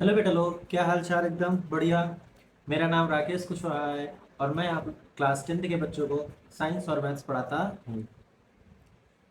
Hello बेटा लोग, क्या हाल चाल? एकदम बढ़िया। मेरा नाम राकेश कुशवाहा है और मैं आप क्लास 10th के बच्चों को साइंस और मैथ्स पढ़ाता हूँ।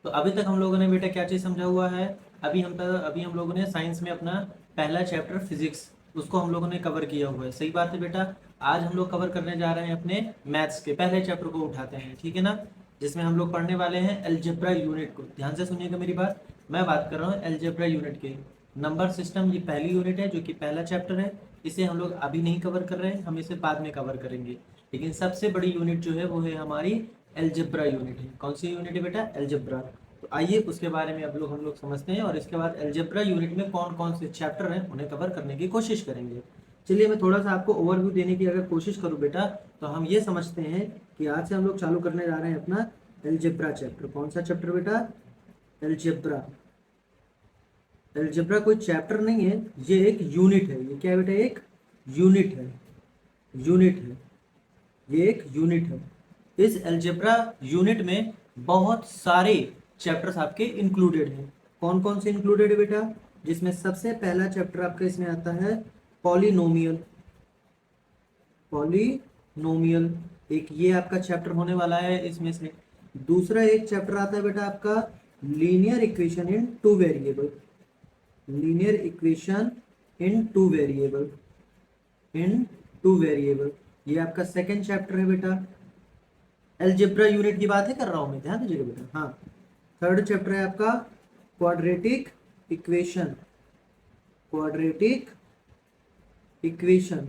तो अभी तक हम लोगों ने बेटा क्या चीज़ समझा हुआ है? अभी हम लोगों ने साइंस में अपना पहला चैप्टर फिजिक्स उसको हम लोगों ने कवर किया हुआ है। सही बात है बेटा। आज हम लोग कवर करने जा रहे हैं अपने मैथ्स के पहले चैप्टर को उठाते हैं, ठीक है ना? जिसमें हम लोग पढ़ने वाले हैं अलजेब्रा यूनिट को। ध्यान से सुनिएगा मेरी बात। मैं बात कर रहा हूँ अलजेब्रा यूनिट की। नंबर सिस्टम ये पहली यूनिट है जो कि पहला चैप्टर है। इसे हम लोग अभी नहीं कवर कर रहे हैं, हम इसे बाद में कवर करेंगे। लेकिन सबसे बड़ी यूनिट जो है वो है हमारी अलजेब्रा यूनिट है। कौन सी यूनिट है बेटा? अलजेब्रा। तो आइए उसके बारे में अब हम लोग समझते हैं और इसके बाद अलजेब्रा यूनिट में कौन कौन से चैप्टर हैं उन्हें कवर करने की कोशिश करेंगे। चलिए मैं थोड़ा सा आपको ओवरव्यू देने की अगर कोशिश करूं बेटा, तो हम ये समझते हैं कि आज से हम लोग चालू करने जा रहे हैं अपना अलजेब्रा चैप्टर। कौन सा चैप्टर बेटा? अलजेब्रा। अलजेब्रा कोई चैप्टर नहीं है, ये एक यूनिट है। ये क्या है बेटा? एक यूनिट है। यूनिट है। ये एक यूनिट है। इस अलजेब्रा यूनिट में बहुत सारे चैप्टर्स आपके इंक्लूडेड हैं। कौन कौन से इंक्लूडेड है बेटा? जिसमें सबसे पहला चैप्टर आपका इसमें आता है पॉलिनोमियल। पॉलिनोमियल एक ये आपका चैप्टर होने वाला है इसमें से। दूसरा एक चैप्टर आता है बेटा आपका linear equation in two variable. Linear equation in two variable. In two variable ये आपका सेकंड चैप्टर है बेटा। अलजेब्रा यूनिट की बात है कर रहा हूं मैं, ध्यान दीजिएगा बेटा। हाँ, थर्ड चैप्टर है आपका quadratic equation. Quadratic equation.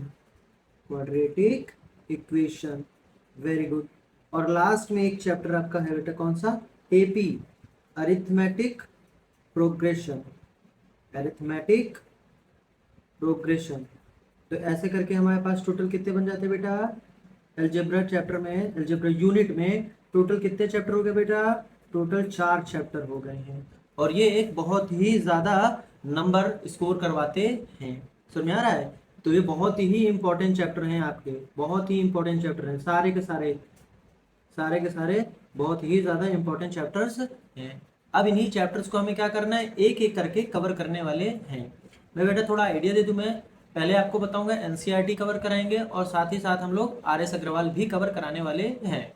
Quadratic equation. Very good. और लास्ट में एक चैप्टर आपका है बेटा, कौन सा? AP, arithmetic progression. Arithmetic progression. तो ऐसे करके हमारे पास टोटल कितने बन जाते हैं बेटा? अलजेब्रा चैप्टर में, अलजेब्रा यूनिट में टोटल कितने चैप्टर हो गए बेटा? टोटल 4 चैप्टर हो गए हैं। और ये एक बहुत ही ज्यादा नंबर स्कोर करवाते हैं। समझ में आ रहा है? तो ये बहुत ही इंपॉर्टेंट चैप्टर हैं आपके, बहुत ही इंपॉर्टेंट चैप्टर हैं सारे के सारे। सारे के सारे बहुत ही ज्यादा इंपॉर्टेंट चैप्टर्स हैं। अब इन्हीं चैप्टर्स को हमें क्या करना है? एक एक करके कवर करने वाले हैं। मैं बेटा थोड़ा आइडिया दे दूं। मैं पहले आपको बताऊंगा एनसीईआरटी कवर कराएंगे और साथ ही साथ हम लोग आरएस अग्रवाल भी कवर कराने वाले हैं।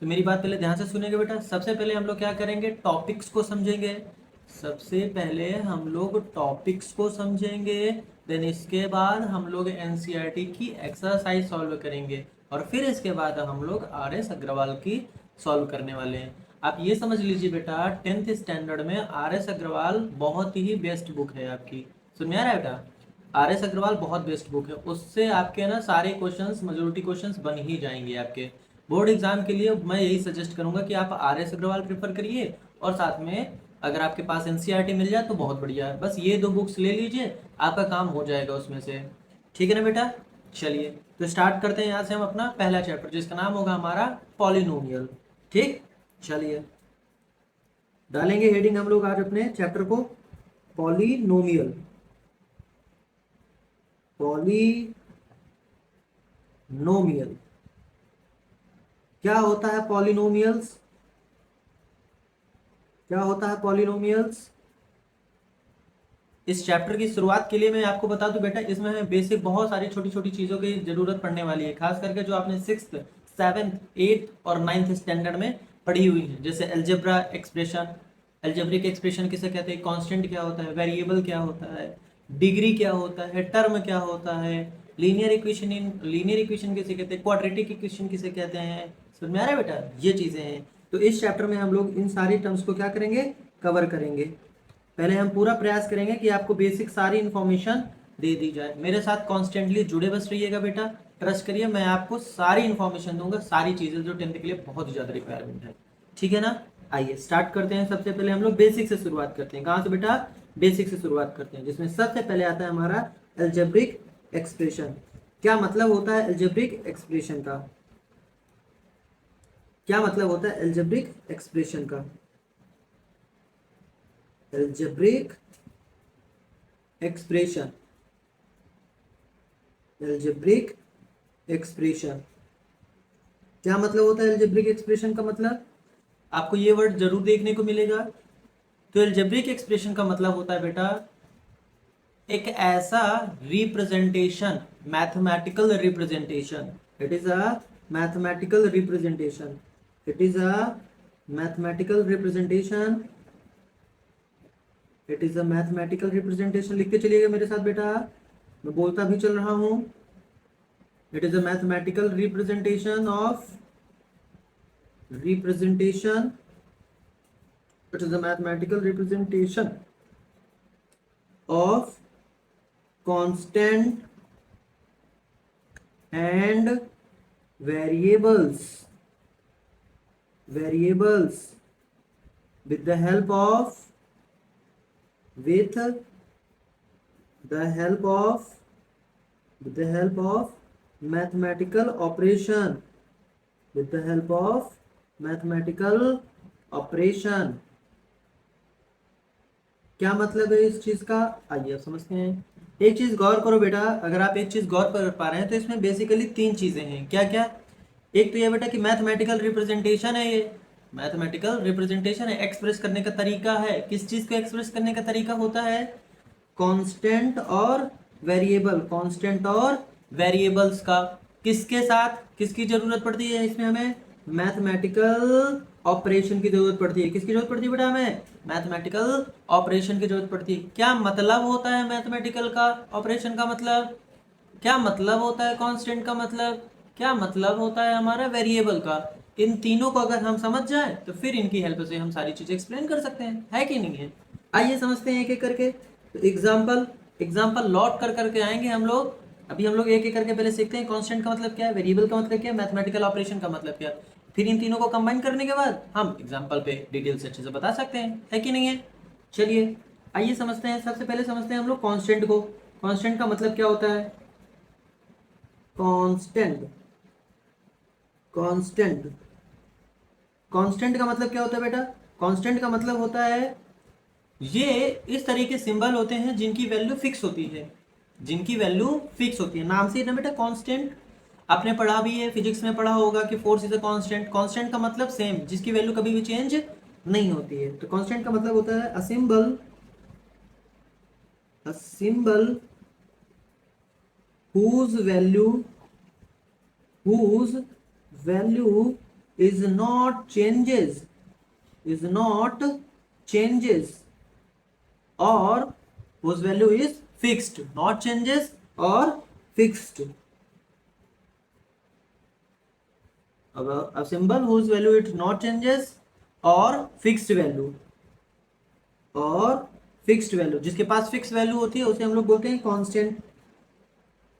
तो मेरी बात पहले ध्यान से सुनेंगे बेटा। सबसे पहले हम लोग क्या करेंगे? टॉपिक्स को समझेंगे। सबसे पहले हम लोग टॉपिक्स को समझेंगे। देन इसके बाद हम लोग एनसीईआरटी की एक्सरसाइज सॉल्व करेंगे और फिर इसके बाद हम लोग आरएस अग्रवाल की सॉल्व करने वाले हैं। आप ये समझ लीजिए बेटा, 10th स्टैंडर्ड में आरएस अग्रवाल बहुत ही बेस्ट बुक है आपकी। सुन में आ रहा है बेटा? आरएस अग्रवाल बहुत बेस्ट बुक है। उससे आपके ना सारे क्वेश्चंस, मेजोरिटी क्वेश्चंस बन ही जाएंगे आपके बोर्ड एग्जाम के लिए। मैं यही सजेस्ट करूंगा कि आप आरएस अग्रवाल प्रेफर करिए और साथ में अगर आपके पास एनसीईआरटी मिल जाए तो बहुत बढ़िया है। बस ये 2 बुक्स ले लीजिए, आपका काम हो जाएगा उसमें से। ठीक है ना बेटा? चलिए तो स्टार्ट करते हैं यहाँ से हम अपना पहला चैप्टर जिसका नाम होगा हमारा पॉलिनोमियल। ठीक, चलिए डालेंगे हेडिंग हम लोग आज अपने चैप्टर को पॉलिनोमियल। पॉलिनोमियल क्या होता है? पॉलिनोमियल्स क्या होता है? पॉलिनोमियल्स इस चैप्टर की शुरुआत के लिए मैं आपको बता दूं बेटा, इसमें हमें बेसिक बहुत सारी छोटी छोटी चीज़ों की जरूरत पड़ने वाली है, खास करके जो आपने 6th 7th 8th और 9th स्टैंडर्ड में पढ़ी हुई है। जैसे अलजेब्रा एक्सप्रेशन, अलजेब्रिक एक्सप्रेशन किसे कहते हैं, कांस्टेंट क्या होता है, वेरिएबल क्या होता है, डिग्री क्या होता है, टर्म क्या होता है, लीनियर इक्वेशन किसे कहते हैं, क्वाड्रेटिक इक्वेशन किसे कहते हैं। समझ में आ रहा है बेटा? ये चीज़ें हैं। तो इस चैप्टर में हम लोग इन सारी टर्म्स को क्या करेंगे? कवर करेंगे। पहले हम पूरा प्रयास करेंगे कि आपको बेसिक सारी इन्फॉर्मेशन दे दी जाए। मेरे साथ कॉन्स्टेंटली जुड़े बस रहिएगा बेटा। ट्रस्ट करिए, मैं आपको सारी इन्फॉर्मेशन दूंगा, सारी चीजें जो 10th के लिए बहुत ही ज्यादा रिक्वायरमेंट है। ठीक है ना? आइए स्टार्ट करते हैं। सबसे पहले हम लोग बेसिक से शुरुआत करते हैं। कहाँ से बेटा? बेसिक से शुरुआत करते हैं, जिसमें सबसे पहले आता है हमारा एल्जेब्रिक एक्सप्रेशन। क्या मतलब होता है एल्जेब्रिक एक्सप्रेशन का? क्या मतलब होता है एल्जेब्रिक एक्सप्रेशन का? Algebraic expression. एल्जेब्रिक एक्सप्रेशन क्या मतलब होता है? एल्जेब्रिक एक्सप्रेशन का मतलब आपको ये वर्ड जरूर देखने को मिलेगा। तो एल्जेब्रिक एक्सप्रेशन का मतलब होता है बेटा एक ऐसा representation, mathematical representation, it is a mathematical representation, it is a mathematical representation, it is a mathematical representation. लिख के चलिएगा मेरे साथ बेटा, मैं बोलता भी चल रहा हूं। It is a mathematical representation of, representation, it is a mathematical representation of constant and variables, variables with the help of, with the help of, with the help of mathematical operation, with the help of mathematical operation। क्या मतलब है इस चीज का, आइए समझते हैं। एक चीज गौर करो बेटा, अगर आप एक चीज गौर कर पा रहे हैं तो इसमें बेसिकली तीन चीजें हैं। क्या क्या? एक तो ये बेटा कि मैथमेटिकल रिप्रेजेंटेशन है, ये मैथमेटिकल रिप्रेजेंटेशन है, एक्सप्रेस करने का तरीका है। किस चीज को एक्सप्रेस करने का तरीका होता है? कांस्टेंट और वेरिएबल, कांस्टेंट और वेरिएबल्स का। किसके साथ किसकी जरूरत पड़ती है इसमें? हमें मैथमेटिकल ऑपरेशन की जरूरत पड़ती है। किसकी जरूरत पड़ती है बेटा? हमें मैथमेटिकल ऑपरेशन की जरूरत पड़ती है। क्या मतलब होता है मैथमेटिकल का ऑपरेशन का मतलब? क्या मतलब होता है कांस्टेंट का मतलब? क्या मतलब होता है हमारा वेरिएबल का? इन तीनों को अगर हम समझ जाएं तो फिर इनकी हेल्प से हम सारी चीजें एक्सप्लेन कर सकते हैं, है कि नहीं है? आइए समझते हैं एक एक करके। तो एग्जाम्पल एग्जाम्पल लॉट कर करके आएंगे हम लोग। अभी हम लोग एक एक करके पहले सीखते हैं कांस्टेंट का मतलब क्या है, वेरिएबल का मतलब क्या है, मैथमेटिकल ऑपरेशन का मतलब क्या है। फिर इन तीनों को कंबाइन करने के बाद हम एग्जाम्पल पे डिटेल से अच्छे से बता सकते हैं, है कि नहीं है? चलिए आइए समझते हैं। सबसे पहले समझते हैं हम लोग कांस्टेंट को। कांस्टेंट का मतलब क्या होता है? कांस्टेंट, कांस्टेंट, कांस्टेंट का मतलब क्या होता है बेटा? कांस्टेंट का मतलब होता है, ये इस तरह के सिंबल होते हैं जिनकी वैल्यू फिक्स होती है, जिनकी वैल्यू फिक्स होती है। नाम से ही ना बेटा कांस्टेंट, आपने पढ़ा भी है, फिजिक्स में पढ़ा होगा कि force is a constant. Constant का मतलब सेम, जिसकी वैल्यू कभी भी चेंज नहीं होती है। तो कांस्टेंट का मतलब होता है a symbol, a symbol whose value, whose value is not changes, is not changes, or whose value is fixed, not changes or fixed. A symbol whose value it not changes or fixed value, और fixed value, जिसके पास fix value होती है उसे हम लोग बोलते हैं constant.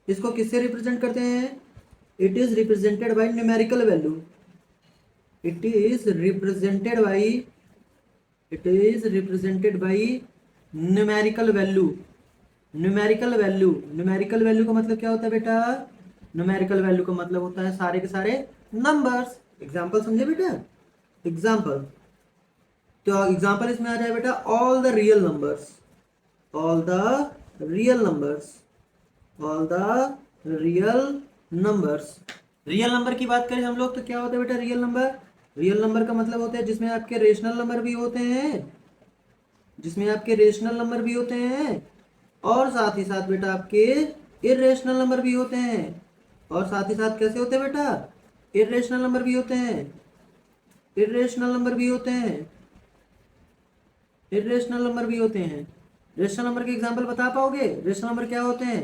इसको किससे रिप्रेजेंट करते हैं? It is represented by numerical value, it is represented by, it is represented by numerical value. Numerical value, numerical value का मतलब क्या होता है बेटा? न्यूमेरिकल वैल्यू का मतलब होता है सारे के सारे नंबर्स। एग्जांपल समझे बेटा? एग्जांपल, तो एग्जांपल इसमें आ जाए बेटा all the real numbers, all the real numbers, all the real numbers. Real number की बात करें हम लोग तो क्या होता है बेटा रियल नंबर? रियल नंबर का मतलब होता है जिसमें आपके रेशनल नंबर भी होते हैं, जिसमें आपके रेशनल नंबर भी होते हैं, और साथ ही साथ बेटा आपके इरेशनल नंबर भी होते हैं। और साथ ही साथ कैसे होते हैं बेटा? इरेशनल नंबर भी होते हैं, इरेशनल नंबर भी होते हैं, इरेशनल नंबर भी होते हैं। रेशनल नंबर के एग्जांपल बता पाओगे? रेशनल नंबर क्या होते हैं?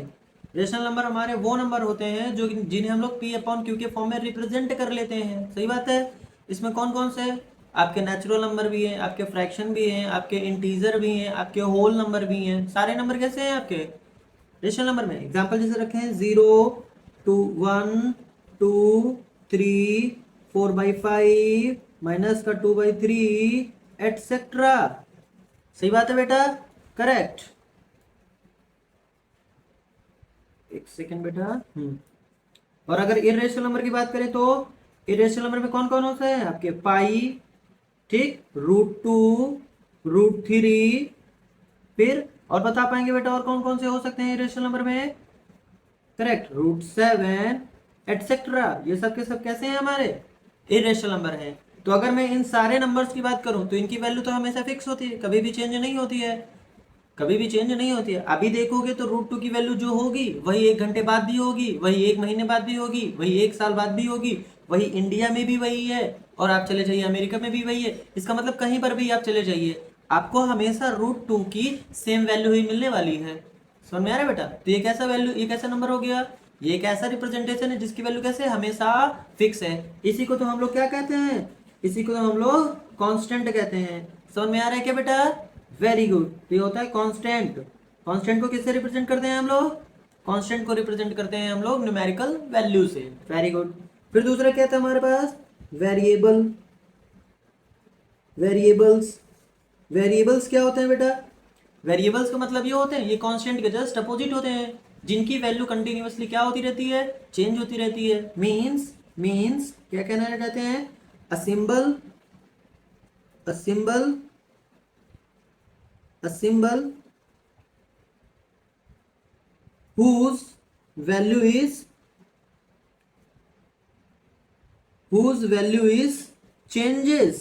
रेशनल नंबर हमारे वो नंबर होते हैं जो जिन्हें हम लोग P/Q के फॉर्म में रिप्रेजेंट कर लेते हैं। सही बात है। इसमें कौन कौन से? आपके नेचुरल नंबर भी हैं, आपके फ्रैक्शन भी हैं, आपके इंटीजर भी हैं, आपके होल नंबर भी हैं। सारे नंबर कैसे हैं आपके रेशनल नंबर में? एग्जाम्पल जैसे रखे हैं 0, 2, 1, 2, 3, 4/5, माइनस का 2/3, एटसेट्रा। सही बात है बेटा, करेक्ट। एक सेकेंड बेटा। और अगर इरेशनल नंबर की बात करें तो इरेशनल नंबर में कौन कौन होता है आपके? पाई, ठीक, √2, √3, फिर और बता पाएंगे बेटा और कौन कौन से हो सकते हैं इरेशनल नंबर में? Correct, √7, etcetera. ये सब के सब कैसे हैं हमारे? इरेशनल नंबर हैं। तो अगर मैं इन सारे नंबर्स की बात करूं तो इनकी वैल्यू तो हमेशा फिक्स होती है, कभी भी चेंज नहीं होती है। कभी भी चेंज नहीं होती है। अभी देखोगे तो रूट 2 की वैल्यू जो होगी वही 1 घंटे बाद भी होगी, वही 1 महीने बाद भी होगी, वही 1 साल बाद भी होगी, वही इंडिया में भी वही है, और आप चले जाइए अमेरिका में भी वही है। इसका मतलब कहीं पर भी आप चले जाइए, आपको हमेशा रूट 2 की सेम वैल्यू ही मिलने वाली है। समझ में आ रहा है बेटा? तो ये कैसा वैल्यू, ये कैसा नंबर हो गया? ये एक ऐसा रिप्रेजेंटेशन है जिसकी वैल्यू कैसे हमेशा फिक्स है। इसी को तो हम लोग क्या कहते हैं? इसी को तो हम लोग कांस्टेंट कहते हैं। समझ में आ रहा है क्या बेटा? Very good. तो ये होता है कांस्टेंट। कांस्टेंट को किससे रिप्रेजेंट करते हैं हम लोग? कांस्टेंट को रिप्रेजेंट करते हैं हम लोग न्यूमेरिकल वैल्यू से। Very good. फिर दूसरा क्या था हमारे पास? वेरिएबल। वेरिएबल्स। वेरिएबल्स क्या होते हैं बेटा? वेरिएबल्स का मतलब ये होते हैं, ये कांस्टेंट के जस्ट अपोजिट होते हैं, जिनकी वैल्यू कंटिन्यूअसली क्या होती रहती है? चेंज होती रहती है। मीन्स क्या कहना चाहते हैं? A symbol, a symbol, a symbol whose value is, whose value is changes,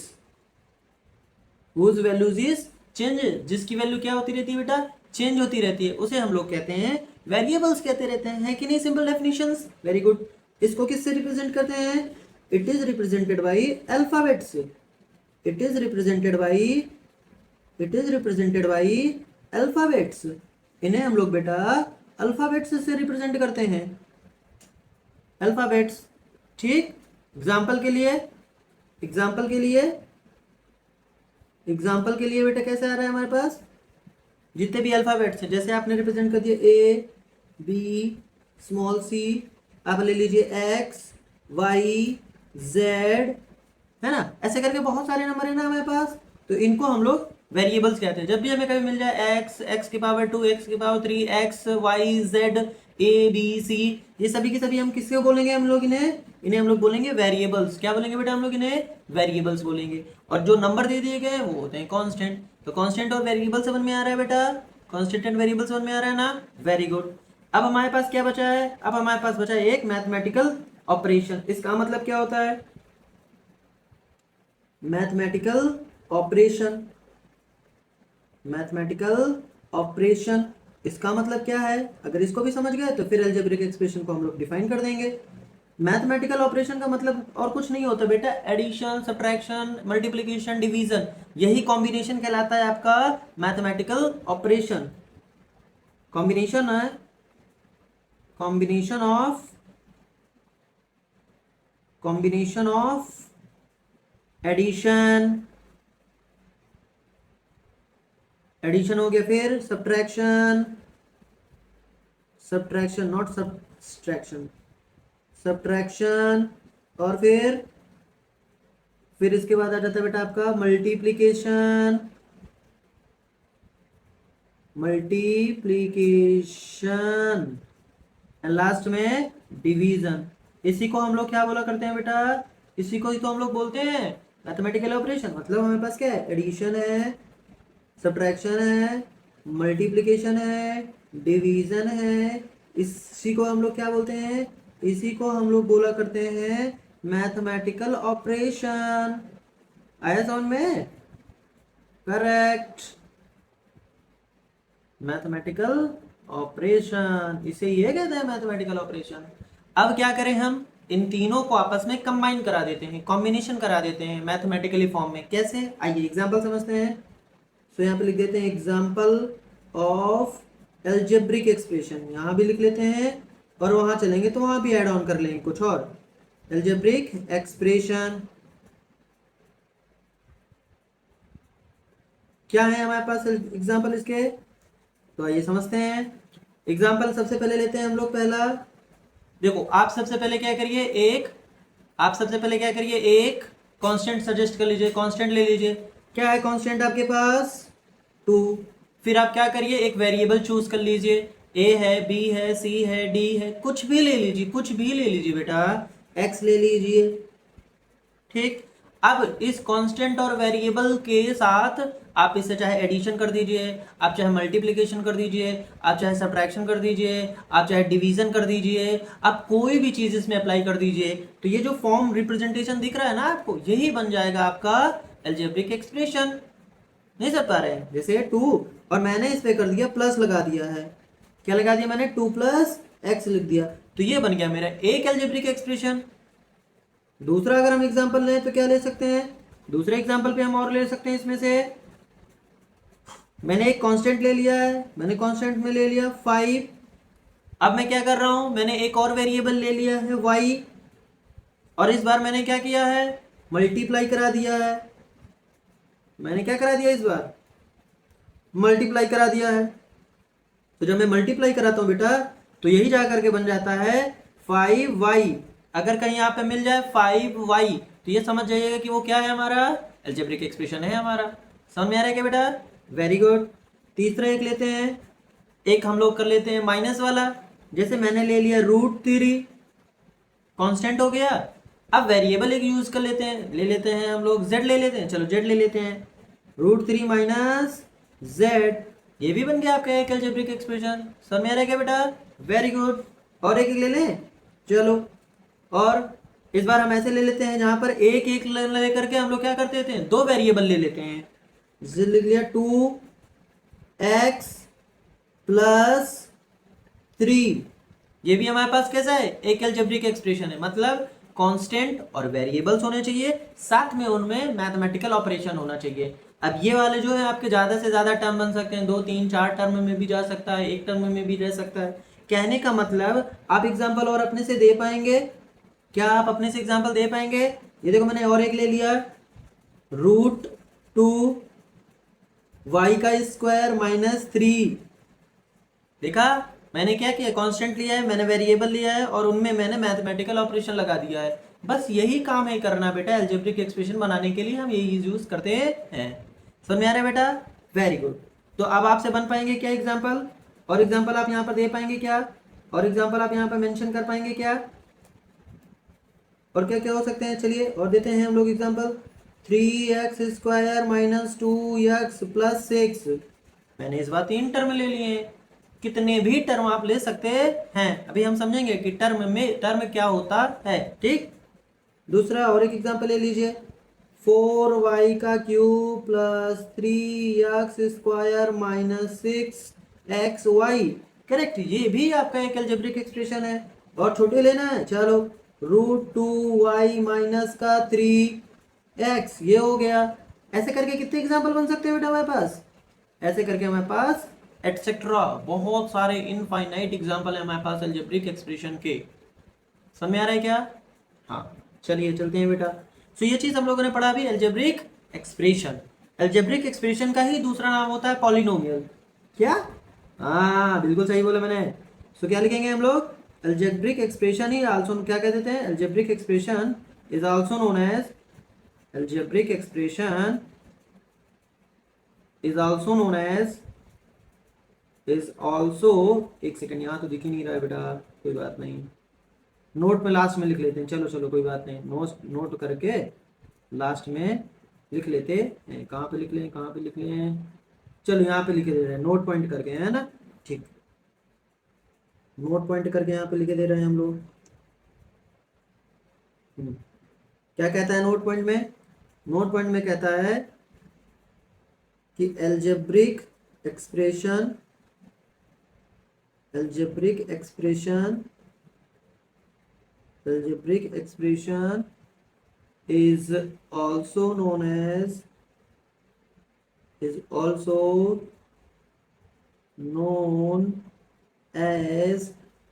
whose values is changes, जिसकी वैल्यू क्या होती रहती है बेटा? चेंज होती रहती है, उसे हम लोग कहते हैं वेरिएबल्स कहते रहते हैं। है कि नहीं? Simple definitions. Very good. इसको किससे रिप्रेजेंट करते हैं? It is represented by alphabet से। It is represented by, it is represented by alphabets. इन्हें हम लोग बेटा अल्फाबेट्स से रिप्रेजेंट करते हैं। अल्फाबेट्स। ठीक। एग्जाम्पल के लिए, एग्जाम्पल के लिए, एग्जाम्पल के लिए बेटा कैसे आ रहा है हमारे पास? जितने भी अल्फाबेट्स हैं, जैसे आपने रिप्रेजेंट कर दिया ए बी स्मॉल सी, आप ले लीजिए एक्स वाई जेड, है ना? ऐसे करके बहुत सारे नंबर है ना हमारे पास, तो इनको हम लोग वेरिएबल्स कहते हैं। जब भी हमें कभी मिल जाए एक्स, एक्स की पावर 2, एक्स की power 3, X Y Z A B C, ये सभी की सभी हम किसको बोलेंगे? हम लोग इन्हें, इन्हें हम लोग बोलेंगे वेरिएबल्स। क्या बोलेंगे बेटा? हम लोग इन्हें वेरिएबल्स बोलेंगे। और जो नंबर दे दिए गए वो होते हैं कांस्टेंट। तो कांस्टेंट और वेरिएबल समझ में आ रहा है बेटा? कांस्टेंट एंड वेरिएबल समझ में आ रहा है ना? Very good. अब हमारे पास क्या बचा है? अब हमारे पास बचा है एक मैथमेटिकल ऑपरेशन। इसका मतलब क्या होता है? Mathematical operation. मैथमेटिकल ऑपरेशन इसका मतलब क्या है? अगर इसको भी समझ गए तो फिर अलजेब्रिक एक्सप्रेशन को हम लोग डिफाइन कर देंगे। मैथमेटिकल ऑपरेशन का मतलब और कुछ नहीं होता बेटा, एडिशन, सब्ट्रैक्शन, मल्टीप्लिकेशन, डिवीजन, यही कॉम्बिनेशन कहलाता है आपका मैथमेटिकल ऑपरेशन। कॉम्बिनेशन है, combination of, combination of addition, addition हो गया, फिर subtraction, subtraction not subtraction, subtraction, और फिर इसके बाद आ जाता है बेटा आपका मल्टीप्लिकेशन, मल्टीप्लिकेशन, एंड लास्ट में डिवीजन। इसी को हम लोग क्या बोला करते हैं बेटा? इसी को ही तो हम लोग बोलते हैं मैथमेटिकल ऑपरेशन। मतलब हमारे पास क्या है? एडिशन है, सब्ट्रैक्शन है, मल्टीप्लिकेशन है, डिवीजन है। इसी को हम लोग क्या बोलते हैं? इसी को हम लोग बोला करते हैं मैथमेटिकल ऑपरेशन। आया समझ में? करेक्ट। मैथमेटिकल ऑपरेशन, इसे ये कहते हैं मैथमेटिकल ऑपरेशन। अब क्या करें हम? इन तीनों को आपस में कंबाइन करा देते हैं, कॉम्बिनेशन करा देते हैं मैथमेटिकली फॉर्म में। कैसे? आइए एग्जांपल समझते हैं। तो यहाँ पे लिख देते हैं एग्जाम्पल ऑफ एल्जेब्रिक एक्सप्रेशन, यहाँ भी लिख लेते हैं, और वहां चलेंगे तो वहां भी ऐड ऑन कर लेंगे कुछ और। एल्जेब्रिक एक्सप्रेशन क्या है हमारे पास एग्जाम्पल इसके? तो आइए समझते हैं। एग्जाम्पल सबसे पहले लेते हैं हम लोग। पहला देखो, आप सबसे पहले क्या करिए, आप सबसे पहले क्या करिए, एक कांस्टेंट सजेस्ट कर लीजिए, कांस्टेंट ले लीजिए। क्या है कांस्टेंट आपके पास? 2। फिर आप क्या करिए, एक वेरिएबल चूज कर लीजिए, ए है, बी है, सी है, डी है, कुछ भी ले लीजिए, कुछ भी ले लीजिए बेटा, एक्स ले लीजिए। ठीक। अब इस कांस्टेंट और वेरिएबल के साथ आप इससे चाहे एडिशन कर दीजिए, आप चाहे मल्टीप्लिकेशन कर दीजिए, आप चाहे सब्ट्रैक्शन कर दीजिए, आप चाहे डिवीजन कर दीजिए, आप कोई भी चीज इसमें अप्लाई कर दीजिए, तो ये जो फॉर्म रिप्रेजेंटेशन दिख रहा है ना आपको, यही बन जाएगा आपका अलजेब्रिक एक्सप्रेशन। नहीं समझ पा रहे हैं? जैसे 2 और मैंने इस पे कर दिया प्लस लगा दिया है, क्या लगा दिया मैंने, 2 प्लस एक्स लिख दिया, तो ये बन गया मेरा एक अलजेब्रिक एक्सप्रेशन। दूसरा अगर हम एग्जांपल लें तो क्या ले सकते हैं, दूसरे एग्जांपल पे हम और ले सकते हैं। इसमें से मैंने एक कांस्टेंट ले लिया है, मैंने कांस्टेंट में ले लिया 5। अब मैं क्या कर रहा हूं, मैंने एक और वेरिएबल ले लिया है y, और इस बार मैंने क्या किया है, मल्टीप्लाई करा दिया है। मैंने क्या करा दिया, इस बार मल्टीप्लाई करा दिया है। तो जब मैं मल्टीप्लाई कराता हूं बेटा, तो यही जा करके बन जाता है 5y। अगर कहीं यहाँ पे मिल जाए 5y, तो ये समझ जाइएगा कि वो क्या है, हमारा अलजेब्रिक एक्सप्रेशन है हमारा। समझ में आ रहा है क्या बेटा? Very good. तीसरा एक लेते हैं, एक हम लोग कर लेते हैं माइनस वाला। जैसे मैंने ले लिया √3, कांस्टेंट हो गया। अब वेरिएबल एक यूज कर लेते हैं, ले लेते हैं हम लोग z ले लेते हैं, चलो z ले लेते हैं, √3 माइनस z, ये भी बन गया आपका एक अलजेब्रिक एक्सप्रेशन। समझ में आ रहा है क्या बेटा? Very good. और एक ले लें, चलो, और इस बार हम ऐसे ले लेते हैं जहां पर एक एक ले करके हम लोग क्या करते थे, दो वेरिएबल ले लेते हैं। लिख लिया 2x प्लस 3, ये भी हमारे पास कैसा है, एक अलजेब्रिक एक्सप्रेशन है। मतलब कांस्टेंट और वेरिएबल्स होने चाहिए, साथ में उनमें मैथमेटिकल ऑपरेशन होना चाहिए। अब ये वाले जो है आपके ज्यादा से ज्यादा टर्म बन सकते हैं, 2 3 4 टर्म में भी जा सकता है, एक टर्म में भी रह सकता है। कहने का मतलब आप एग्जाम्पल और अपने से दे पाएंगे क्या, आप अपने से एग्जाम्पल दे पाएंगे? ये देखो मैंने और एक ले लिया, √2 y का स्क्वायर माइनस 3। देखा मैंने क्या किया, कांस्टेंट लिया है, मैंने वेरिएबल लिया है, और उनमें मैंने मैथमेटिकल ऑपरेशन लगा दिया है। बस यही काम है करना बेटा, अलजेब्रिक एक्सप्रेशन बनाने के लिए हम यही यूज करते हैं। समझ में आ रहा है बेटा? Very good. तो अब आपसे बन पाएंगे क्या एग्जाम्पल, और एग्जाम्पल आप यहाँ पर दे पाएंगे क्या, और एग्जाम्पल आप यहाँ पर मेंशन कर पाएंगे क्या, और क्या क्या हो सकते हैं? चलिए और देते हैं हम लोग example. 3x square minus 2x plus 6, मैंने इस बार 3 टर्म ले लिए हैं, कितने भी टर्म आप ले सकते हैं। अभी हम समझेंगे कि टर्म क्या होता है, ठीक। दूसरा और एक एग्जांपल ले लीजिए, 4y का cube plus 3x square minus 6xy, correct, ये भी आपका एक अलजेब्रिक एक्सप्रेशन है। और छोटे लेना है, चलो, √2y माइनस का 3x, ये हो गया। ऐसे करके कितने एग्जाम्पल बन सकते हैं बेटा हमारे पास? ऐसे करके हमारे पास एटसेट्रा बहुत सारे इनफाइनाइट एग्जांपल है हमारे पास अलजेब्रिक एक्सप्रेशन के। समझ में आ रहा है क्या? हाँ, चलिए चलते हैं बेटा। सो ये चीज हम लोगों ने पढ़ा अभी, अलजेब्रिक एक्सप्रेशन। अलजेब्रिक एक्सप्रेशन का ही दूसरा नाम होता है पॉलिनोमियल। क्या? हाँ बिल्कुल सही बोला मैंने। सो क्या लिखेंगे हम लोग, अलजेब्रिक एक्सप्रेशन ही आल्सो क्या कह देते हैं, algebraic expression is also known as, algebraic expression is also known as, is also, एक सेकंड, यहाँ तो दिख ही नहीं रहा है बेटा, कोई बात नहीं, नोट में लास्ट में लिख लेते हैं, चलो चलो कोई बात नहीं, नोट करके लास्ट में लिख लेते हैं। कहाँ पे लिख लें, कहाँ पे लिख लें, चलो यहाँ पे लिख दे रहे हैं, नोट पॉइंट करके, है ना, ठीक, नोट पॉइंट करके यहाँ पे लिखे दे रहे हैं हम लोग। क्या कहता है नोट पॉइंट में? नोट पॉइंट में कहता है कि algebraic expression, algebraic expression is also known as,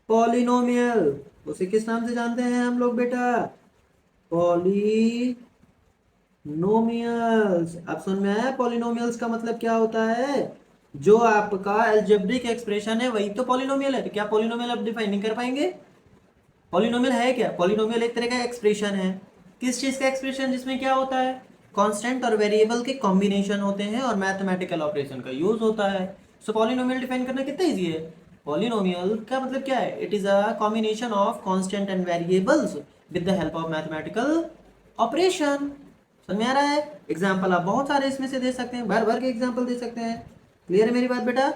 polynomial। उसे किस नाम से जानते हैं हम लोग बेटा? पॉलिनोमियल्स। अब समझ में आया पॉलिनोमियल्स का मतलब क्या होता है? जो आपका अलजेब्रिक एक्सप्रेशन है वही तो पॉलिनोमियल है। तो क्या पॉलिनोमियल आप डिफाइन नहीं कर पाएंगे? पॉलिनोमियल है क्या? पॉलिनोमियल एक तरह का एक्सप्रेशन है। किस चीज का एक्सप्रेशन? जिसमें क्या होता है, कांस्टेंट और वेरिएबल के कॉम्बिनेशन होते हैं और मैथमेटिकल ऑपरेशन का यूज होता है। सो पॉलिनोमियल डिफाइन करना कितना इजी है। पॉलिनोमियल का मतलब क्या है? It is a combination of constant and variables with the help of mathematical operation. समझ में आ रहा है? एग्जाम्पल आप बहुत सारे इसमें से दे सकते हैं, भर भर के एग्जाम्पल दे सकते हैं। क्लियर है मेरी बात बेटा?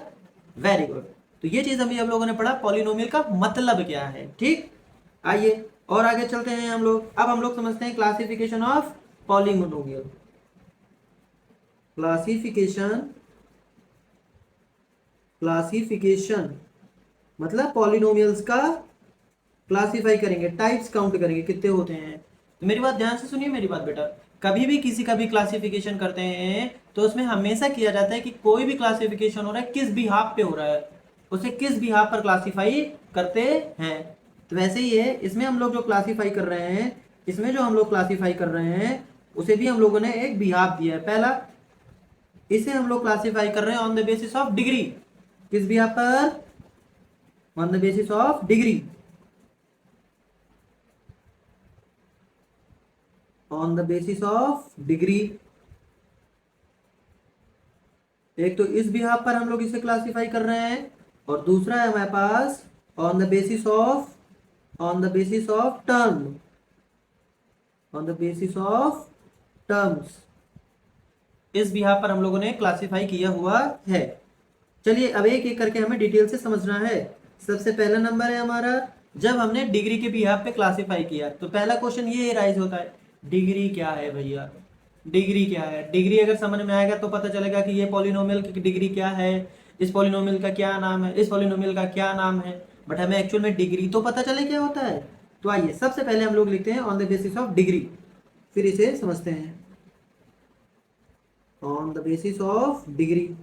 Very good. तो ये चीज अभी हम लोगों ने पढ़ा, पॉलिनोमियल का मतलब क्या है, ठीक। आइए और आगे चलते हैं हम लोग। अब हम लोग समझते हैं classification of polynomial. Classification, classification मतलब पॉलिनोमियल्स का क्लासिफाई करेंगे, टाइप्स काउंट करेंगे कितने होते हैं। तो मेरी बात ध्यान से सुनिए, मेरी बात बेटा, कभी भी किसी का भी क्लासिफिकेशन करते हैं तो उसमें हमेशा किया जाता है कि कोई भी क्लासिफिकेशन हो रहा है किस बिहाफ पे हो रहा है, उसे किस बिहाफ पर क्लासिफाई करते हैं। तो वैसे ही है इसमें, हम लोग जो क्लासिफाई कर रहे हैं, इसमें जो हम लोग क्लासिफाई कर रहे हैं उसे भी हम लोगों ने एक बिहाफ दिया है। पहला, इसे हम लोग क्लासिफाई कर रहे हैं on the basis of degree. किस बिहाफ पर? On the basis of degree, on the basis of degree. एक तो इस बिहाफ पर हम लोग इसे क्लासिफाई कर रहे हैं, और दूसरा है हमारे pass on the basis of, on the basis of term, on the basis of terms. इस बिहाफ पर हम लोगों ने क्लासिफाई किया हुआ है। चलिए अब एक एक करके हमें डिटेल से समझना है। सबसे पहला नंबर है हमारा, जब हमने डिग्री के बिहाफ पे क्लासिफाई किया तो पहला क्वेश्चन ये राइज होता है, डिग्री क्या है भैया, डिग्री क्या है। डिग्री अगर समझ में आएगा तो पता चलेगा कि ये पॉलिनोमियल की डिग्री क्या है, इस पॉलिनोमियल का क्या नाम है, इस पॉलिनोमियल का क्या नाम है। बट हमें एक्चुअल में डिग्री तो पता चले क्या होता है। तो आइए सबसे पहले हम लोग लिखते हैं on the basis of degree, फिर इसे समझते हैं। On the basis of degree,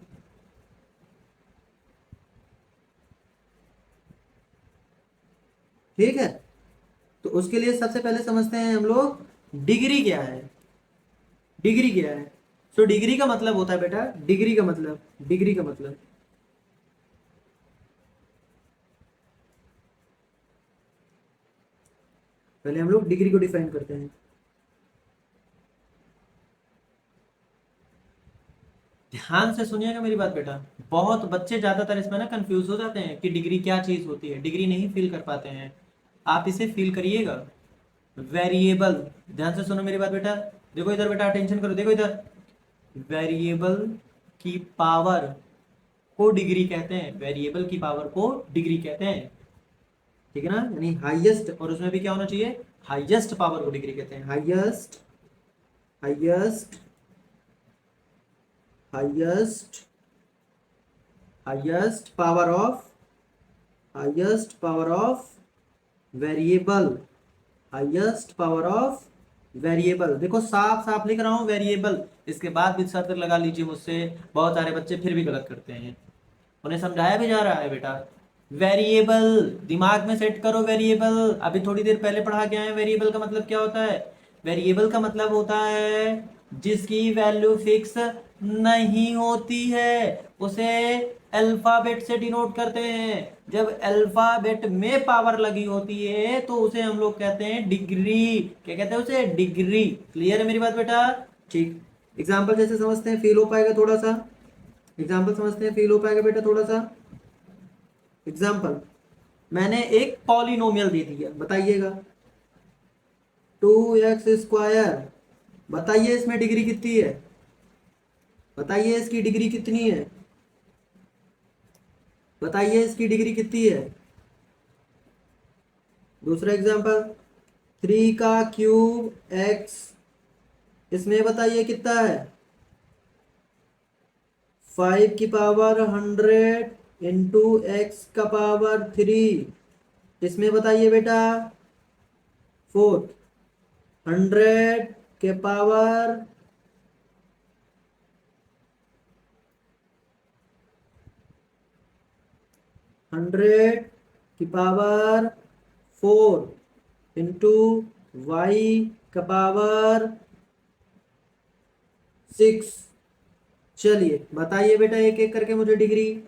ठीक है। तो उसके लिए सबसे पहले समझते हैं हम लोग डिग्री क्या है। डिग्री क्या है? सो डिग्री का मतलब होता है बेटा, डिग्री का मतलब, डिग्री का मतलब पहले हम लोग डिग्री को डिफाइन करते हैं। ध्यान से सुनिएगा मेरी बात बेटा, बहुत बच्चे ज्यादातर इसमें ना कंफ्यूज हो जाते हैं कि डिग्री क्या चीज होती है, डिग्री नहीं फील कर पाते हैं। आप इसे फील करिएगा। वेरिएबल, ध्यान से सुनो मेरी बात बेटा, देखो इधर बेटा, अटेंशन करो, देखो इधर। वेरिएबल की पावर को डिग्री कहते हैं, वेरिएबल की पावर को डिग्री कहते हैं, ठीक है ना। यानी हाईएस्ट, और उसमें भी क्या होना चाहिए, हाईएस्ट पावर को डिग्री कहते हैं। Highest, highest, highest, highest power of, highest power of variable, highest power of variable. देखो साफ साफ लिख रहा हूं वेरिएबल, इसके बाद भी शर्त लगा लीजिए मुझसे, बहुत सारे बच्चे फिर भी गलत करते हैं। उन्हें समझाया भी जा रहा है बेटा, वेरिएबल दिमाग में सेट करो। वेरिएबल अभी थोड़ी देर पहले पढ़ा के आए। वेरिएबल का मतलब क्या होता है? वेरिएबल का मतलब होता है जिसकी वैल्यू फिक्स नहीं होती है, उसे अल्फाबेट से डिनोट करते हैं। जब अल्फाबेट में पावर लगी होती है तो उसे हम लोग कहते हैं डिग्री। क्या कहते हैं उसे? डिग्री। क्लियर है मेरी बात बेटा? ठीक। एग्जाम्पल जैसे समझते हैं, फील हो पाएगा थोड़ा सा। एग्जाम्पल समझते हैं, फील हो पाएगा बेटा थोड़ा सा। एग्जाम्पल, मैंने एक पॉलिनोमियल दे दिया, बताइएगा 2x²। बताइए इसमें डिग्री कितनी है, बताइए इसकी डिग्री कितनी है, बताइए इसकी डिग्री कितनी है। दूसरा एग्जाम्पल, 3 का क्यूब x, इसमें बताइए कितना है। 5 की पावर 100 इंटू x⁻³ इसमें बताइए बेटा। फोर्थ, 100 के पावर 100 की पावर 4 इंटू y⁻6। चलिए बताइए बेटा एक एक करके मुझे डिग्री।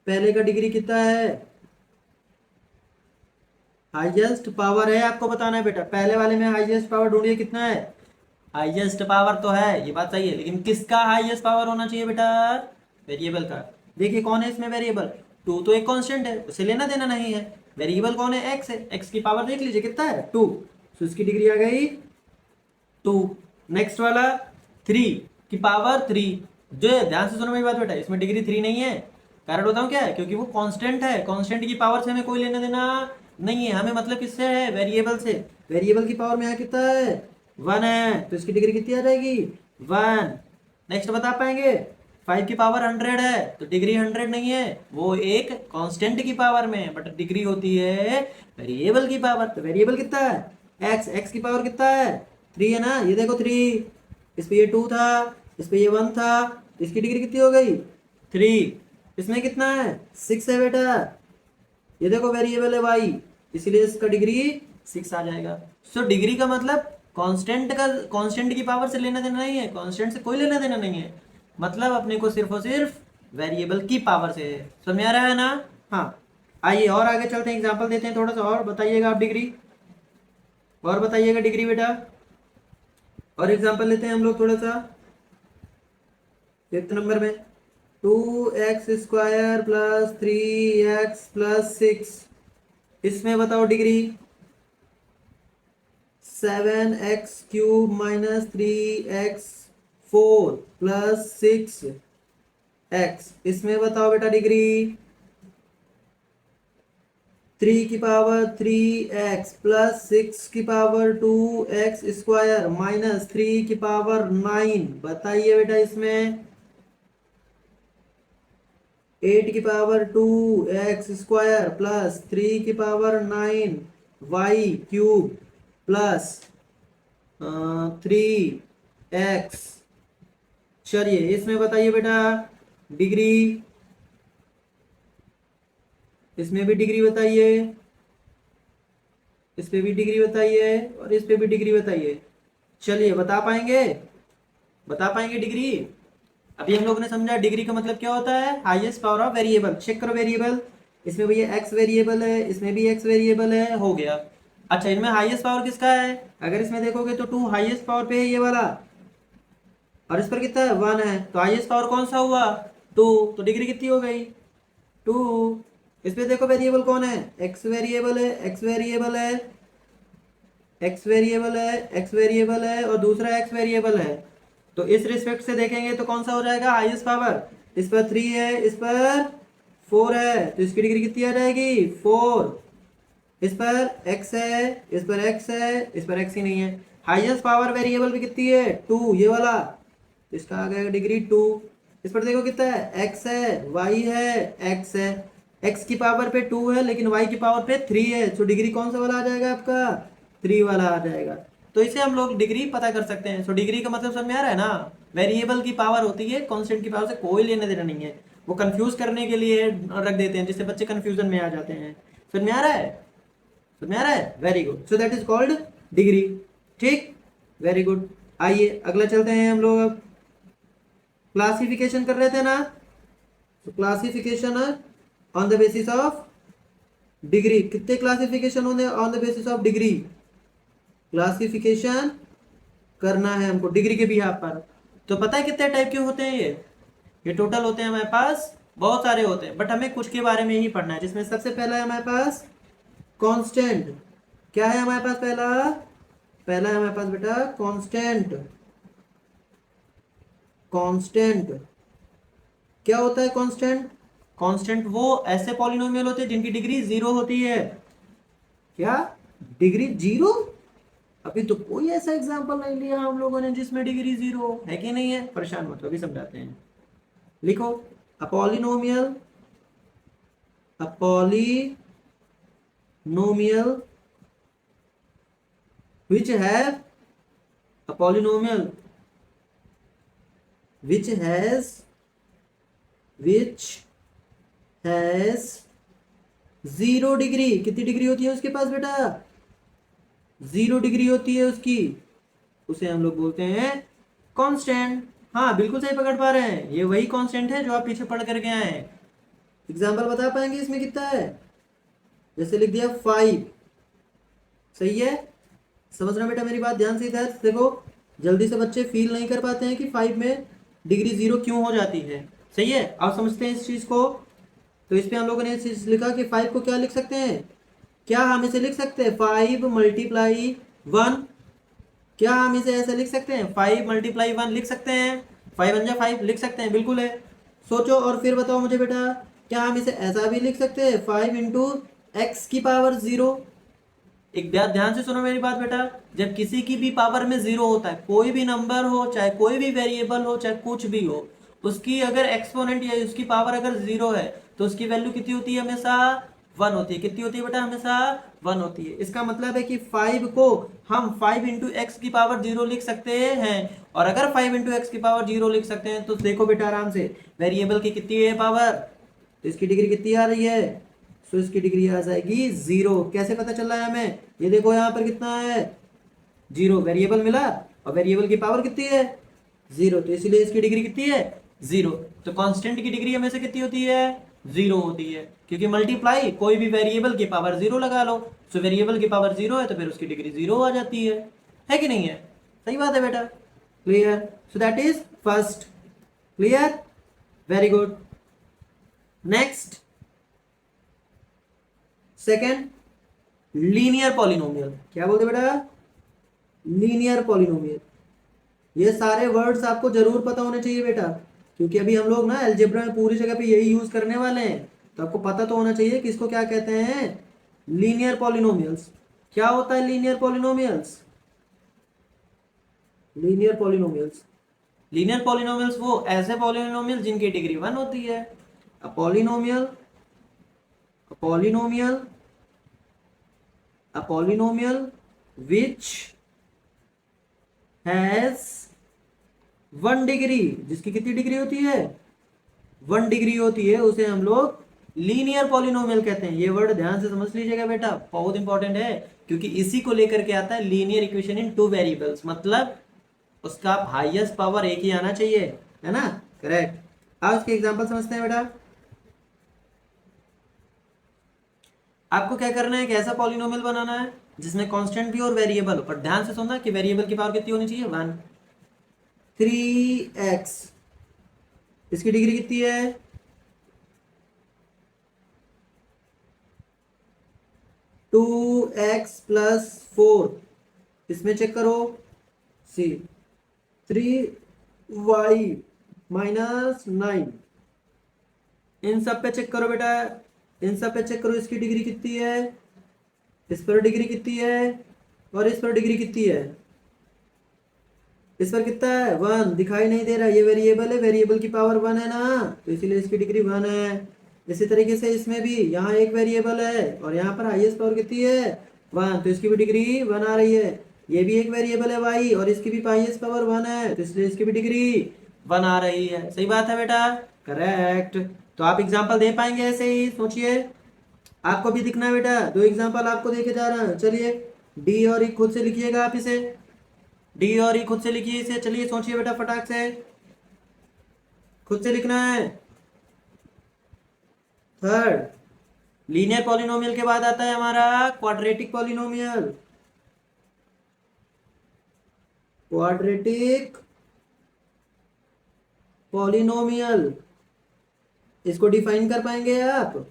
पहले का डिग्री कितना है? हाईएस्ट पावर है, आपको बताना है बेटा। पहले वाले में हाईएस्ट पावर ढूंढिए कितना है। हाईएस्ट पावर तो है, ये बात सही है, लेकिन किसका हाईएस्ट पावर होना चाहिए बेटा? वेरिएबल का। देखिए कौन है इसमें वेरिएबल, टू तो एक कांस्टेंट है, उसे लेना देना नहीं है। वेरिएबल कौन है? एक्स है। एक्स की पावर देख लीजिए कितना है, 2। तो इसकी डिग्री आ गई 2। नेक्स्ट वाला 3 की पावर 3, जो है ध्यान से सुनो मेरी बात बेटा, इसमें डिग्री 3 नहीं है। कारण बताऊं क्या है? क्योंकि वो कांस्टेंट है, कांस्टेंट की पावर से हमें कोई लेना देना नहीं है, हमें मतलब किससे है? वेरिएबल से। वेरिएबल की पावर में यहाँ कितना है? 1 है, तो इसकी डिग्री कितनी आ जाएगी? 1। नेक्स्ट बता पाएंगे? 5 की पावर 100 है तो डिग्री 100 नहीं है, वो एक कांस्टेंट की पावर में है, बट डिग्री होती है वेरिएबल की पावर। तो वेरिएबल कितना है? एक्स। एक्स की पावर कितना है? 3 है ना, ये देखो 3, इस पे ये 2 था, इस पे ये 1 था, इसकी डिग्री कितनी हो गई? 3। इसमें कितना है? 6 है बेटा। ये देखो वेरिएबल है वाई, इसलिए इसका डिग्री 6 आ जाएगा। सो डिग्री का मतलब कांस्टेंट का, कांस्टेंट की पावर से लेना देना नहीं है, कांस्टेंट से कोई लेना देना नहीं है, मतलब अपने को सिर्फ और सिर्फ वेरिएबल की पावर से है। समझ में आ रहा है ना? हाँ, आइए और आगे चलते हैं, एग्जांपल देते हैं थोड़ा सा, और बताइएगा आप डिग्री, और बताइएगा डिग्री बेटा, और एग्जांपल लेते हैं हम लोग थोड़ा सा। 5th नंबर में 2x² प्लस 3x प्लस 6, इसमें बताओ degree. 7x³ minus 3x4 plus 6x, इसमें बताओ बेटा डिग्री। 3 की पावर 3x प्लस 6 की पावर 2x² माइनस 3 की पावर 9, बताइए बेटा इसमें। 8 की पावर 2x² प्लस 3 की पावर 9y³ प्लस 3x, चलिए इसमें बताइए बेटा डिग्री, इसमें भी डिग्री बताइए, इस पे भी डिग्री बताइए, और इस पे भी डिग्री बताइए। चलिए बता पाएंगे? बता पाएंगे डिग्री? अभी हम लोगों ने समझा डिग्री का मतलब क्या होता है, highest power of variable. Check करो वेरिएबल, इसमें भैया एक्स वेरिएबल है, इसमें भी एक्स वेरिएबल है, हो गया। अच्छा, इनमें हाईएस्ट पावर किसका है? अगर इसमें देखोगे तो 2 हाईएस्ट पावर पे है ये वाला, और इस पर कितना है? 1 है, तो हाईएस्ट पावर कौन सा हुआ? 2, तो डिग्री कितनी हो गई? 2। इस पे देखो वेरिएबल कौन है? एक्स वेरिएबल है, एक्स वेरिएबल है, एक्स वेरिएबल है, एक्स वेरिएबल है, और दूसरा एक्स वेरिएबल है। तो इस रिस्पेक्ट से देखेंगे तो कौन सा हो जाएगा हाईएस्ट पावर? इस पर 3 है, इस पर 4 है, तो इसकी डिग्री कितनी आ जाएगी? 4। इस पर x है, इस पर x है, इस पर x ही नहीं है। हाईएस्ट पावर वेरिएबल भी कितनी है? 2, ये वाला, तो इसका आ गया डिग्री 2। इस पर देखो कितना है? x है, y है, x है, x की पावर पे 2 है लेकिन y की पावर पे 3 है, तो डिग्री कौन सा वाला आ जाएगा आपका? 3 वाला आ जाएगा। तो इसे हम लोग डिग्री पता कर सकते हैं। सो डिग्री का मतलब समझ में आ रहा है ना? वेरिएबल की पावर होती है, कांस्टेंट की पावर से कोई लेना देना नहीं है, वो कंफ्यूज करने के लिए रख देते हैं जिससे बच्चे कंफ्यूजन में आ जाते हैं। समझ में आ रहा है? समझ में आ रहा है? Very good, so that is called degree. ठीक, वेरी गुड। आइए अगला चलते हैं हम लोग। अब क्लासिफिकेशन कर रहे थे ना, तो classification on the basis of degree. कितने क्लासिफिकेशन होने on the basis of degree? Classification करना है हमको डिग्री के बिहाफ पर। तो पता है कितने टाइप के होते हैं ये टोटल होते हैं हमारे पास, बहुत सारे होते हैं, बट हमें कुछ के बारे में ही पढ़ना है, जिसमें सबसे पहला है हमारे पास कांस्टेंट। क्या है हमारे पास? पहला पहला है हमारे पास बेटा कांस्टेंट। कांस्टेंट क्या होता है? कांस्टेंट, कांस्टेंट वो ऐसे पॉलिनोमियल होते हैं जिनकी डिग्री 0 होती है। क्या डिग्री 0? अभी तो कोई ऐसा एग्जांपल नहीं लिया हम लोगों ने जिसमें डिग्री 0 है, कि नहीं है? परेशान मत हो, अभी समझाते हैं। लिखो a polynomial, a polynomial which have a polynomial which has 0 degree. कितनी डिग्री होती है उसके पास बेटा? 0 डिग्री होती है उसकी, उसे हम लोग बोलते हैं कांस्टेंट। हाँ बिल्कुल सही पकड़ पा रहे हैं, ये वही कांस्टेंट है जो आप पीछे पढ़ करके आए हैं। एग्जाम्पल बता पाएंगे इसमें कितना है? जैसे लिख दिया 5, सही है? समझना बेटा मेरी बात ध्यान से, इधर देखो, जल्दी से बच्चे फील नहीं कर पाते हैं कि 5 में डिग्री 0 क्यों हो जाती है। सही है, आप समझते हैं इस चीज को? तो इस पे हम लोगों ने इस चीज लिखा कि 5 को क्या लिख सकते हैं? क्या हम इसे लिख सकते हैं 5 मल्टीप्लाई 1? क्या हम इसे ऐसे लिख सकते हैं 5 मल्टीप्लाई 1 लिख सकते हैं? 5 1 जा 5 लिख सकते हैं, बिल्कुल है। सोचो और फिर बताओ मुझे बेटा, क्या हम इसे ऐसा भी लिख सकते हैं 5 इंटू एक्स की पावर 0? एक ध्यान से सुनो मेरी बात बेटा, जब किसी की भी पावर में जीरो होता है, कोई भी नंबर हो, चाहे कोई भी वेरिएबल हो, चाहे कुछ भी हो, उसकी अगर एक्सपोनेंट या उसकी पावर अगर जीरो है तो उसकी वैल्यू कितनी होती है? हमेशा वन होती है। कितनी होती है बेटा? हमेशा वन होती है। इसका मतलब है कि 5 को हम 5 इंटू एक्स की पावर जीरो लिख सकते हैं। और अगर 5 इंटू एक्स की पावर जीरो लिख सकते हैं तो देखो बेटा आराम से, वेरिएबल की कितनी है पावर, तो इसकी डिग्री कितनी आ रही है? सो इसकी डिग्री आ जाएगी जीरो। कैसे पता चल रहा है हमें? ये देखो यहाँ पर कितना है, जीरो। वेरिएबल मिला और वेरिएबल की पावर कितनी है? जीरो, तो इसीलिए इसकी डिग्री कितनी है? जीरो। तो कांस्टेंट की डिग्री हमेशा कितनी होती है? जीरो होती है, क्योंकि मल्टीप्लाई कोई भी वेरिएबल की पावर जीरो लगा लो। सो वेरिएबल की पावर जीरो है तो फिर उसकी डिग्री जीरो आ जाती है कि नहीं है? सही बात है बेटा, clear? So that is first, clear, very good. Next, second, linear polynomial. क्या बोलते बेटा? Linear polynomial. ये सारे वर्ड्स आपको जरूर पता होने चाहिए बेटा, क्योंकि अभी हम लोग ना अलजेब्रा में पूरी जगह पे यही यूज करने वाले हैं। तो आपको पता तो होना चाहिए कि इसको क्या कहते हैं, लीनियर पॉलिनोमियल्स। क्या होता है linear polynomials? Linear polynomials, linear polynomials वो ऐसे पॉलिनोमियल जिनकी डिग्री वन होती है। A polynomial, a polynomial, a polynomial which has one degree, जिसकी कितनी डिग्री होती है? वन डिग्री होती है, उसे हम लोग लीनियर पॉलिनोमियल कहते हैं। ये वर्ड ध्यान से समझ लीजिएगा बेटा, बहुत इंपॉर्टेंट है, क्योंकि इसी को लेकर के आता है linear equation in two variables. मतलब उसका हाईएस्ट पावर एक ही आना चाहिए, है ना? करेक्ट। आज के एग्जांपल समझते हैं बेटा। आपको क्या करना है, एक ऐसा पॉलिनोमियल बनाना है जिसमें कांस्टेंट भी और वेरिएबल हो, पर ध्यान से सुनना कि वेरिएबल की पावर कितनी होनी चाहिए? वन। 3x, इसकी डिग्री कितनी है? 2x+4, इसमें चेक करो, सी 3y-9, इन सब पे चेक करो बेटा, इन सब पे चेक करो, इसकी डिग्री कितनी है, इस पर डिग्री कितनी है, और इस पर डिग्री कितनी है? इस पर कितना है? वन। दिखाई नहीं दे रहा, ये वेरिएबल है, वेरिएबल की पावर वन है ना, तो इसीलिए इसकी डिग्री वन है। इसी तरीके से इसमें भी, यहाँ एक वेरिएबल है और यहाँ पर हाईएस्ट पावर कितनी है? वन, तो इसकी भी डिग्री वन आ रही है। ये भी एक वेरिएबल है वाई और इसकी भी हाईएस्ट पावर वन है, तो इसलिए इसकी भी डिग्री वन आ रही है। सही बात है बेटा, करेक्ट। तो आप एग्जाम्पल दे पाएंगे ऐसे ही? सोचिए, आपको भी दिखना है बेटा, दो एग्जाम्पल आपको देके जा रहा है। चलिए, डी और ई खुद से लिखिएगा आप इसे, डी और ई खुद से लिखिए इसे। चलिए सोचिए बेटा, फटाक से खुद से लिखना है। थर्ड, लीनियर पॉलिनोमियल के बाद आता है हमारा क्वाड्रेटिक पॉलिनोमियल। क्वाड्रेटिक पॉलिनोमियल, इसको डिफाइन कर पाएंगे आप?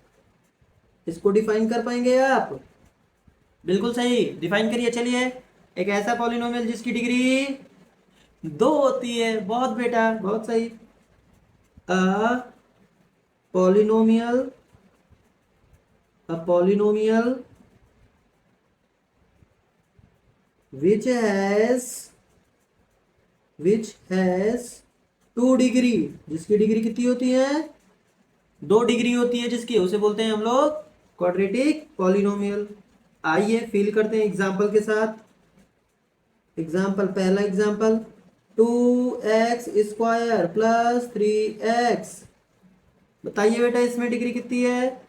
इसको डिफाइन कर पाएंगे आप? बिल्कुल सही, डिफाइन करिए। चलिए, एक ऐसा पॉलिनोमियल जिसकी डिग्री दो होती है। बहुत बेटा, बहुत सही। A polynomial, a polynomial which has two degree, जिसकी डिग्री कितनी होती है? दो डिग्री होती है जिसकी, उसे बोलते हैं हम लोग क्वाड्रेटिक पॉलिनोमियल। आइए फिल करते हैं एग्जांपल के साथ। एग्जांपल, पहला एग्जांपल, 2x² + 3x। बताइए बेटा, इसमें डिग्री कितनी है?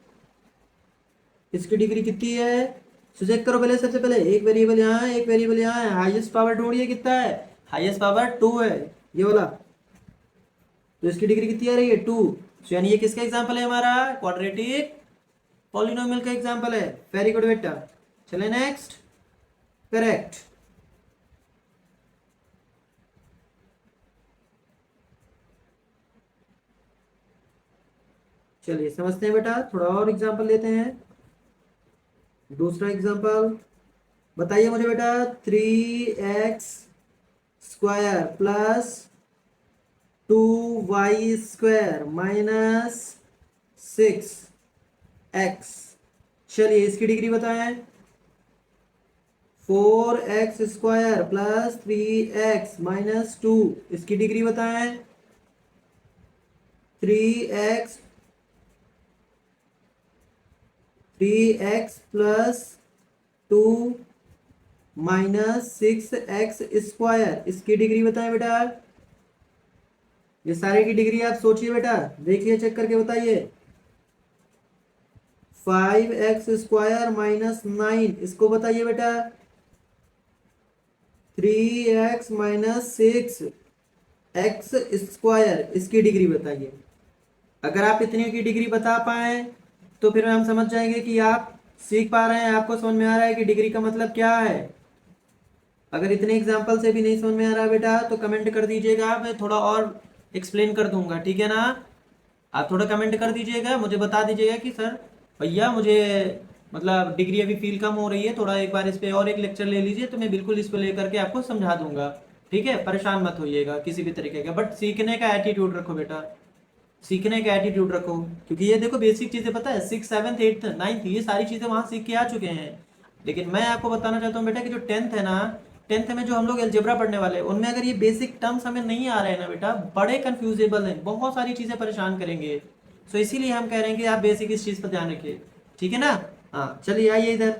इसकी डिग्री कितनी है? तो चेक करो पहले, सबसे पहले एक वेरिएबल यहाँ है, एक वेरिएबल यहाँ है। हाईएस्ट पावर ढूंढिए, कितना है? हाईएस्ट पावर टू है, ये वाला। तो इसकी डिग्री कितनी आ रही है? टू। यानी ये किसका एग्जांपल है? हमारा क्वाड्रेटिक पॉलिनोमियल का एग्जांपल है। वेरी गुड बेटा। चले नेक्स्ट, करेक्ट। चलिए समझते हैं बेटा, थोड़ा और एग्जांपल लेते हैं। दूसरा एग्जांपल बताइए मुझे बेटा, 3x² + 2y² - 6x। चलिए इसकी डिग्री बताएं। 4x² प्लस 3x माइनस 2, इसकी डिग्री बताएं। 3x प्लस 2 माइनस 6x², इसकी डिग्री बताएं बेटा। ये सारे की डिग्री आप सोचिए बेटा, देखिए चेक करके बताइए। 5x² माइनस 9, इसको बताइए बेटा। 3x माइनस 6x², इसकी डिग्री बताइए। अगर आप इतने की डिग्री बता पाए तो फिर हम समझ जाएंगे कि आप सीख पा रहे हैं, आपको समझ में आ रहा है कि डिग्री का मतलब क्या है। अगर इतने एग्जाम्पल से भी नहीं समझ में आ रहा बेटा तो कमेंट कर दीजिएगा, मैं थोड़ा और एक्सप्लेन कर दूंगा, ठीक है ना। आप थोड़ा कमेंट कर दीजिएगा, मुझे बता दीजिएगा कि सर भैया मुझे मतलब डिग्री अभी फील कम हो रही है, थोड़ा एक बार इस पे और एक लेक्चर ले लीजिए, तो मैं बिल्कुल इस पे लेकर के आपको समझा दूंगा। ठीक है, परेशान मत होइएगा किसी भी तरीके का, बट सीखने का एटीट्यूड रखो बेटा, सीखने का एटीट्यूड रखो। क्योंकि ये देखो बेसिक चीजें पता है, 6, 7, 8, 9 ये सारी चीजें वहां सीख के आ चुके हैं। लेकिन मैं आपको बताना चाहता हूँ बेटा कि जो 10th है ना, 10th में जो हम लोग अलजेब्रा पढ़ने वाले हैं, उनमें अगर ये बेसिक टर्म्स हमें नहीं आ रहे हैं ना बेटा, बड़े कंफ्यूजेबल हैं, बहुत सारी चीजें परेशान करेंगे। सो इसीलिए हम कह रहे हैं कि आप बेसिक इस चीज पर ध्यान रखिए, ठीक है ना। हाँ चलिए आइए इधर,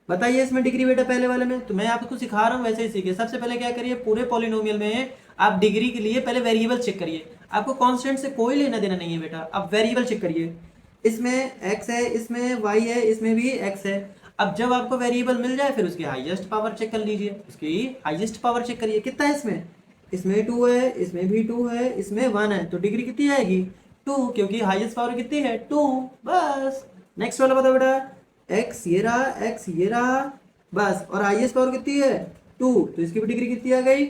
बताइए इसमें डिग्री बेटा। पहले वाले में तो मैं आपको सिखा रहा हूँ वैसे ही सीखिए। सबसे पहले क्या करिए, पूरे पॉलिनोमियल में आप डिग्री के लिए पहले वेरिएबल चेक करिए। आपको कांस्टेंट से कोई लेना देना नहीं है बेटा, आप वेरिएबल चेक करिए। इसमें x है, इसमें y है, इसमें भी x है। अब जब आपको वेरिएबल मिल जाए फिर उसकी हाईएस्ट पावर चेक कर लीजिए, उसकी हाईएस्ट पावर चेक करिए कितना है इसमें। इसमें 2 है, इसमें भी 2 है, इसमें 1 है, तो डिग्री कितनी आएगी 2, क्योंकि हाईएस्ट पावर कितनी है 2। बस नेक्स्ट वाला बताओ बेटा। x ये रहा, x ये रहा, बस। और हाईएस्ट पावर कितनी है 2, तो इसकी भी डिग्री कितनी आ गई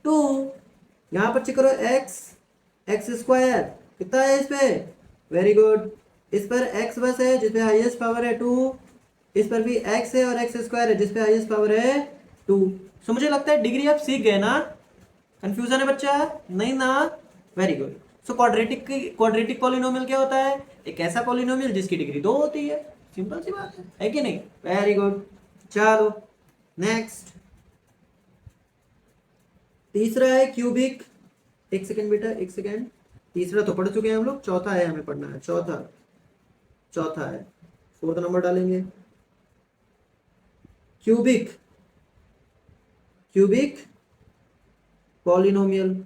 2। यहाँ पर चेक करो x² कितना है इस पे, वेरी गुड। इस पर x बस है जिसपे हाईएस्ट पावर है 2, इस पर भी x है और x² है जिसपे हाईएस्ट पावर है 2। सो मुझे लगता है डिग्री आप सीख गए ना, कंफ्यूजन है बच्चा नहीं ना, very good. So quadratic polynomial क्या होता है, एक ऐसा पॉलिनोमियल जिसकी डिग्री 2 होती है, सिंपल सी बात है कि नहीं, वेरी गुड। चलो नेक्स्ट, तीसरा है क्यूबिक। एक सेकेंड बेटा, एक सेकेंड, तीसरा तो पढ़ चुके हैं हम लोग, चौथा है हमें पढ़ना है, चौथा, चौथा है, 4th नंबर डालेंगे। क्यूबिक, क्यूबिक पॉलिनोमियल,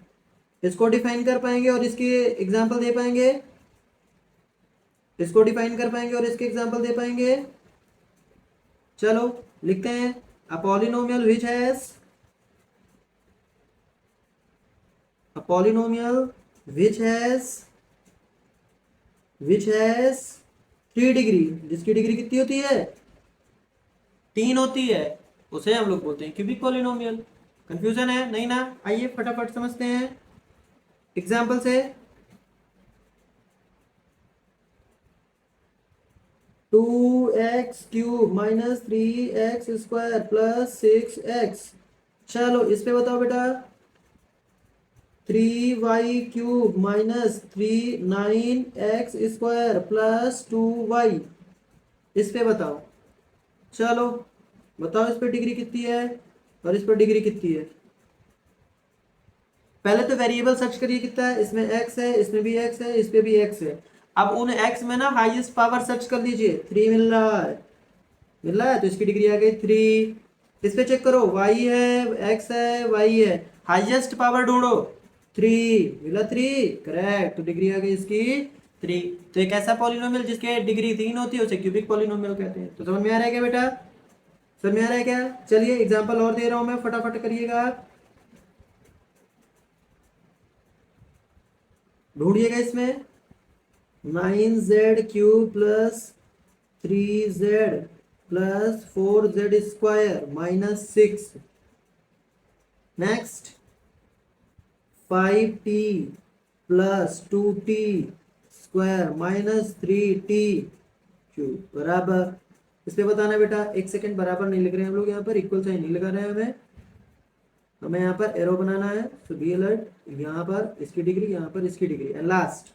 इसको डिफाइन कर पाएंगे और इसके एग्जांपल दे पाएंगे, इसको डिफाइन कर पाएंगे और इसके एग्जांपल दे पाएंगे। चलो लिखते हैं, a polynomial which has, a polynomial which has 3 degree, जिसकी डिग्री कितनी होती है 3 होती है, उसे हम लोग बोलते हैं क्यूबिक पॉलिनोमियल। कंफ्यूजन है नहीं ना, आइए फटाफट समझते हैं एग्जाम्पल से। 2x³ minus 3x² plus 6x, चलो इस पे बताओ बेटा। 3y³ minus 9x² plus 2y, इस पे बताओ। चलो बताओ इस पे डिग्री कितनी है और इस पर डिग्री कितनी है। पहले तो वेरिएबल सर्च करिए कितना है, इसमें x है, इसमें भी x है, इस पे भी x है। अब उन x में ना हाईएस्ट पावर सर्च कर लीजिए, 3 मिल रहा है, मिल रहा है, तो इसकी डिग्री आ गई 3। इस पे चेक करो, y है, x है, y है, हाईएस्ट पावर ढूंढो, 3 मिला, 3 करेक्ट, तो डिग्री आ गई इसकी 3। तो एक ऐसा पॉलिनोमियल जिसके डिग्री 3 होती है उसे क्यूबिक पॉलिनोमियल कहते हैं। तो समझ में आ रहा है क्या बेटा, समझ में आ रहा है क्या। चलिए एग्जांपल और दे रहा हूं मैं, फटाफट करिएगा आप, ढूंढिएगा इसमें। 9z³ plus 3z plus 4z² minus 6, next 5t plus 2t² minus 3t³ बराबर, इस पे बताना बेटा। एक सेकेंड, बराबर नहीं लिख रहे हैं हम लोग यहाँ पर, इक्वल साइन नहीं लगा रहे हैं हमें, हमें यहाँ पर एरो बनाना है, सो बी अलर्ट। यहाँ पर इसकी डिग्री, यहाँ पर इसकी degree, and last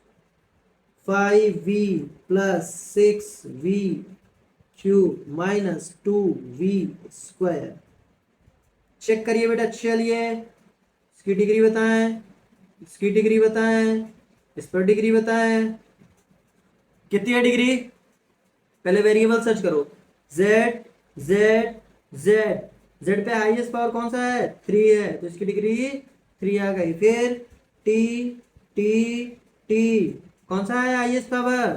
5v plus 6v³ minus 2v² check करिए बेटा, चलिए इसकी डिग्री बताएं, इसकी डिग्री बताएं, इस पर डिग्री बताएं, कितनी है डिग्री। पहले वेरिएबल सर्च करो, z z z, z पे हाईएस्ट पावर कौन सा है, 3 है, तो इसकी डिग्री 3 आ गई। फिर t t t कौन सा है हाईएस्ट पावर,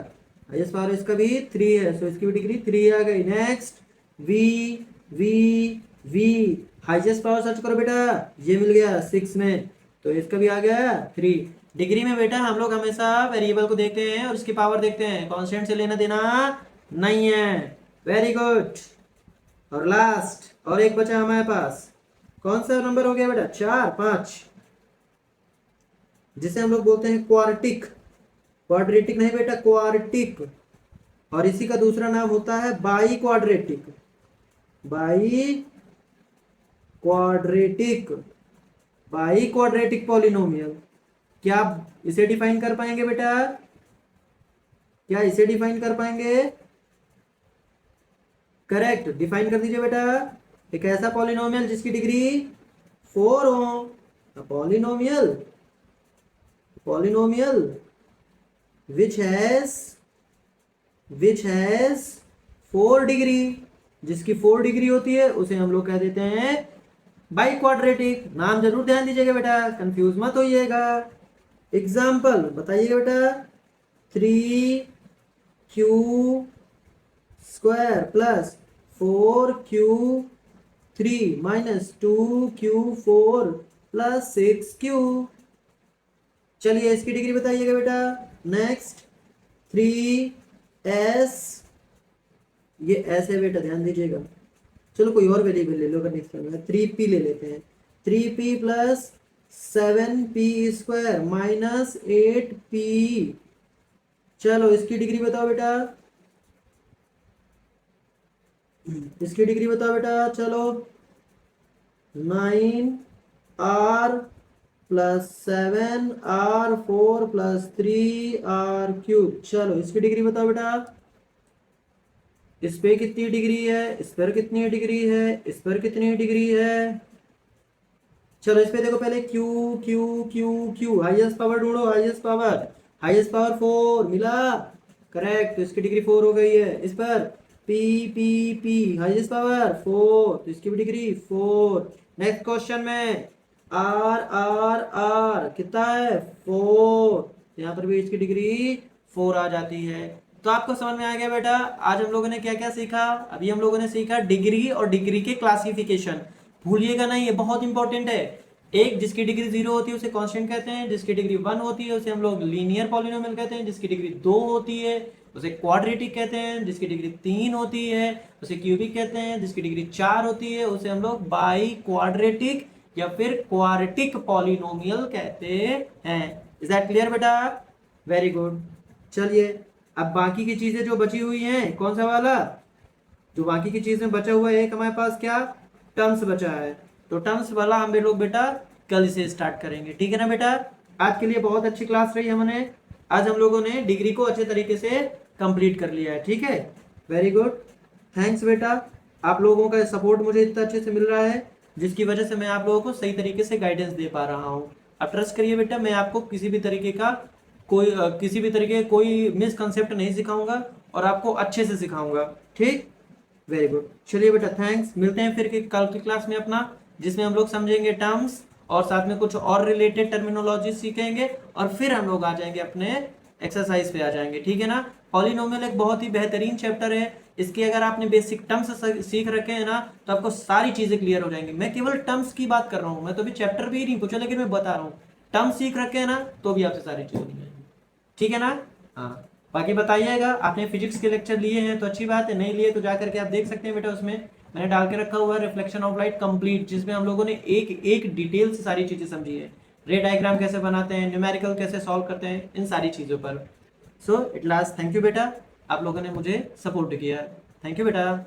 हाईएस्ट पावर इसका भी 3 है, सो इसकी भी डिग्री 3 आ गई। Next v v v, highest power search करो बेटा, ये मिल गया 6 में, तो इसका भी आ गया 3। डिग्री में बेटा हम लोग हमेशा वेरिएबल को देखते हैं और इसकी पावर देखते हैं, कांस्टेंट से लेना देना नहीं है। Very good. और लास्ट और एक बचा हमारे पास, कौन सा नंबर हो गया बेटा, 4 5, जिसे हम लोग बोलते हैं क्वाड्रेटिक, क्वाड्रेटिक नहीं बेटा, क्वाड्रेटिक। और इसी का दूसरा नाम होता है by quadratic, by quadratic, by quadratic polynomial. क्या आप इसे डिफाइन कर पाएंगे बेटा, क्या इसे डिफाइन कर पाएंगे, करेक्ट, डिफाइन कर दीजिए बेटा। एक ऐसा पॉलिनोमियल जिसकी डिग्री 4 हो, polynomial, polynomial which has 4 degree, जिसकी 4 डिग्री होती है उसे हम लोग कह देते हैं बाई क्वाड्रेटिक। नाम जरूर ध्यान दीजिएगा बेटा, कंफ्यूज मत होइएगा। एग्जाम्पल बताइएगा बेटा, 3q square plus 4q3 minus 2q4 plus 6q। चलिए इसकी डिग्री बताइएगा बेटा। नेक्स्ट 3s, ये s है बेटा, ध्यान दीजिएगा। चलो कोई और वेरिएबल ले लो, अगर नेक्स्ट में 3p ले लेते हैं, 3p plus 7p square minus 8p। चलो इसकी डिग्री बताओ बेटा, इसकी डिग्री बताओ बेटा। चलो 9r plus 7r4 plus 3r3। चलो इसकी डिग्री बताओ बेटा। इस पे कितनी डिग्री है, इस पर कितनी डिग्री है, इस पर कितनी डिग्री है। चलो इस पे देखो, पहले q q q q, highest power ढूंढो, हाईएस्ट पावर, हाईएस्ट पावर 4 मिला, करेक्ट, तो इसकी डिग्री 4 हो गई है। इस पर p p p, highest power 4, तो इसकी भी डिग्री 4। नेक्स्ट क्वेश्चन में r r r कितना है 4, यहाँ पर भी इसकी डिग्री 4 आ जाती है। तो आपको समझ में आ गया बेटा, आज हम लोगों ने क्या क्या सीखा। अभी हम लोगों ने सीखा डिग्री और डिग्री के क्लासिफिकेशन, भूलिएगा नहीं, ये बहुत इंपॉर्टेंट है। एक जिसकी डिग्री 0 होती है उसे कांस्टेंट कहते हैं, जिसकी डिग्री 1 होती है उसे हम लोग लीनियर पॉलिनोमियल कहते हैं, जिसकी डिग्री 2 होती है उसे क्वाड्रेटिक कहते हैं, जिसकी डिग्री 3 होती है उसे क्यूबिक कहते हैं, जिसकी डिग्री 4 होती है उसे हम लोग बाई क्वाड्रेटिक या फिर क्वाड्रेटिक पॉलिनोमियल कहते हैं। इज दैट क्लियर बेटा, वेरी गुड। चलिए अब बाकी की चीजें जो बची हुई हैं, कौन सा वाला, जो बाकी की चीजें बचा हुआ है, एक हमारे पास क्या टर्म्स बचा है, तो टर्म्स वाला हम लोग बेटा कल से स्टार्ट करेंगे, ठीक है ना बेटा। आज के लिए बहुत अच्छी क्लास रही हमने, आज हम लोगों ने डिग्री को अच्छे तरीके से कंप्लीट कर लिया है, ठीक है, वेरी गुड, थैंक्स बेटा। आप लोगों का सपोर्ट मुझे इतना अच्छे से मिल रहा है, जिसकी वजह से मैं आप लोगों को सही तरीके से गाइडेंस दे पा रहा हूँ। अब ट्रस्ट करिए बेटा, मैं आपको किसी भी तरीके का कोई मिसकंसेप्ट नहीं सिखाऊंगा और आपको अच्छे से सिखाऊंगा, ठीक, वेरी गुड। चलिए बेटा थैंक्स, मिलते हैं फिर कल की क्लास में अपना, जिसमें हम लोग समझेंगे टर्म्स और साथ में कुछ और रिलेटेड टर्मिनोलॉजी सीखेंगे, और फिर हम लोग आ जाएंगे अपने एक्सरसाइज पे आ जाएंगे, ठीक है ना। पॉलिनोमियल एक बहुत ही बेहतरीन चैप्टर है, इसके अगर आपने बेसिक टर्म्स सीख रखे हैं ना तो आपको सारी चीजें क्लियर हो जाएंगी। मैं केवल टर्म्स की बात कर रहा हूँ, मैं तो अभी चैप्टर भी नहीं पूछा, लेकिन मैं बता रहा हूँ टर्म्स सीख रखे हैं ना तो भी आपसे सारी चीजें हो जाएंगी, ठीक है ना। हाँ बाकी बताइएगा, आपने फिजिक्स के लेक्चर लिए हैं तो अच्छी बात है, नहीं लिए तो जाकर के आप देख सकते हैं बेटा, उसमें मैंने डाल के रखा हुआ है रिफ्लेक्शन ऑफ लाइट कंप्लीट, जिसमें हम लोगों ने एक एक डिटेल से सारी चीजें समझी है, रे डायग्राम कैसे बनाते हैं, न्यूमेरिकल कैसे सॉल्व करते हैं, इन सारी चीजों पर। So it last, thank you बेटा, आप लोगों ने मुझे सपोर्ट किया, थैंक यू बेटा।